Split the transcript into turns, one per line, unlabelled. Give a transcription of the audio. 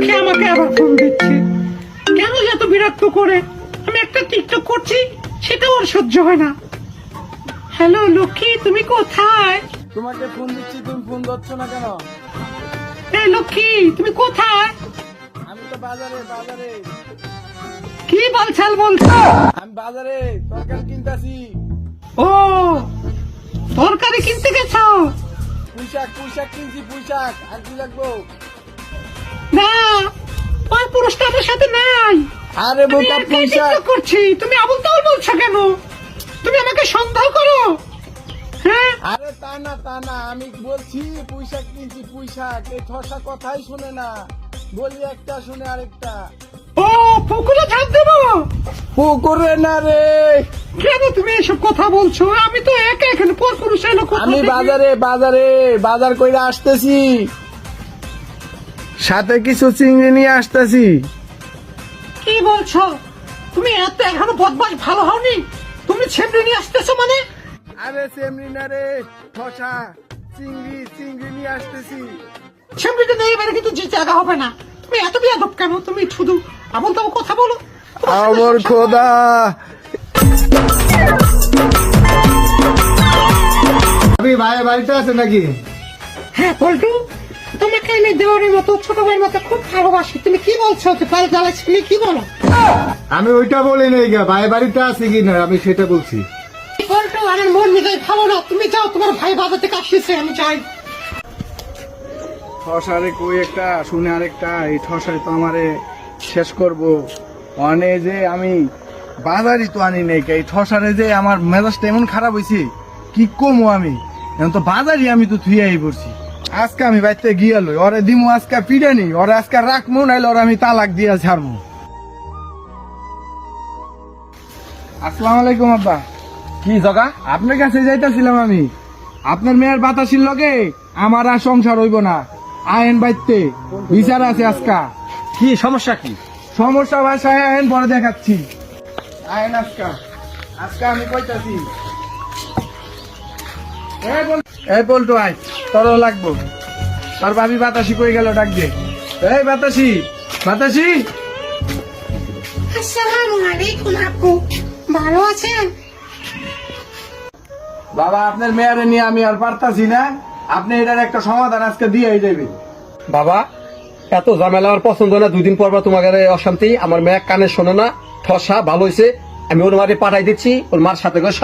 লক্ষ্মী আমাকে আবার ফোন দিচ্ছে। কেন এত বিরক্ত করে? আমি একটা টিকটক করছি, সেটা ওর সহ্য হয় না। হ্যালো লক্ষ্মী, তুমি কোথায়?
তোমাকে ফোন দিচ্ছি, তুমি ফোন ধরছ না কেন?
এই লক্ষ্মী, তুমি কোথায়?
আমি তো বাজারে বাজারে
কি বলছাল বলছো?
আমি বাজারে তরকারি কিনতাছি।
ও, তরকারি কিনতে গেছো?
পুঁইশাক পুঁইশাক কিনছি, পুঁইশাক। আর কি লাগবো?
না, ওই পুরুষটা আমার সাথে নাই।
আরে
আমি
বোকা,
একাই
পুঁইশাক।
টিকটক করছি, তুমি আবল তাবল বলছো কেন? তুমি আমাকে সন্দেহ করো? হ্যাঁ,
আরে তা না, আমি বলছি পুঁইশাক কিনছি, পুঁইশাক। এই ঠসা কথাই শুনে না, বলি একটা শুনে আরেকটা।
ও পুকুরে ঝাঁপ দেবো?
পুকুরে না রে,
কেন তুমি এসব কথা বলছো? আমি তো একা, এখানে পর পুরুষ এলো কোথা
আমি
থেকে?
বাজারে বাজারে বাজার কইরা আসতেছি, সাথে কিছু চিংড়ি নিয়ে আসতেছি।
কি বলছো? তুমি এত এখনো বদমাশ ভালো হওনি? তুমি ছেমড়ে নিয়ে আসতেছো মানে?
আরে সেমনি না রে, ঠসা চিংড়ি চিংড়ি নিয়ে আসতেছি।
ছেমড়িটা নেই, এবারে কিন্তু যে জায়গা হবে না। তুমি এত বেয়াদব কেন? তুমি শুধু আবল তাবল কথা বলো।
আমার খোদা,
আমি ভাইয়ের বাড়িতে আছে নাকি?
হ্যাঁ পল্টু, তোমাকে আমি দেওয়ারের মতো, ছোট ভাইয়ের মতো খুব ভালোবাসি। তুমি কি বলছো? পাল জ্বালা ছেলে কি বলো?
আমি ওইটা বলি নাই গা, ভাইয়ের বাড়িতে আছে কি না আমি সেটা বলছি।
পল্টু, আমার মন মেজাজ ভালো না। তুমি যাও, তোমার ভাই বাজার থেকে আসতেছে, আমি যাই।
ঠসারে কই একটা শুনে আরেকটা। এই ঠসারে তো আমারে শেষ করব। অনে যে আমি বাজারই তো আনি নাই, এই ঠসারে যে আমার মেজাজটা এমন খারাপ হয়েছে কি কমো আমি। এখন তো বাজারই আমি তো থুইয়াই পড়ছি। আজকে আমি বাইতে গিয়ে লই, ওরে দিমু আজকে পিড়ানি, ওরে আজকে রাখমু, নাইলে ওরে আমি তালাক দিয়া ছাড়মু। আসসালামু আলাইকুম আব্বা।
কি জগা?
আপনার কাছে যাইতাছিলাম আমি। আপনার মেয়ের বাতাসির লগে আমার আর সংসার হইব না। আইন বাইতে বিচার আছে আজকা।
কি সমস্যা কি?
সমস্যা ভাষায় আইন পরে দেখাচ্ছি। আইন আজকা আজকা আমি কইতাছি। এই বলতো আয়, তোরও লাগবো। তোর ভাবি বাতাসি কই গেল, ডাক দে। এই বাতাসি, বাতাসি।
আসসালামু আলাইকুম আপু, ভালো আছেন?
বাবা, আপনার মেয়ারে নিয়ে আমি আর পারতাছি না। আপনি এটার একটা সমাধান আজকে দিয়েই দেবেন।
বাবা, এত ঝামেলা আমার পছন্দ না। 2 দিন পর তোমাকে অশান্তি, আমার মেয়ে কানে শোনে না। ঠসা ভালো হয়েছে, আমি ওর মারে পাঠাই দিচ্ছি, ওর মার সাথে করে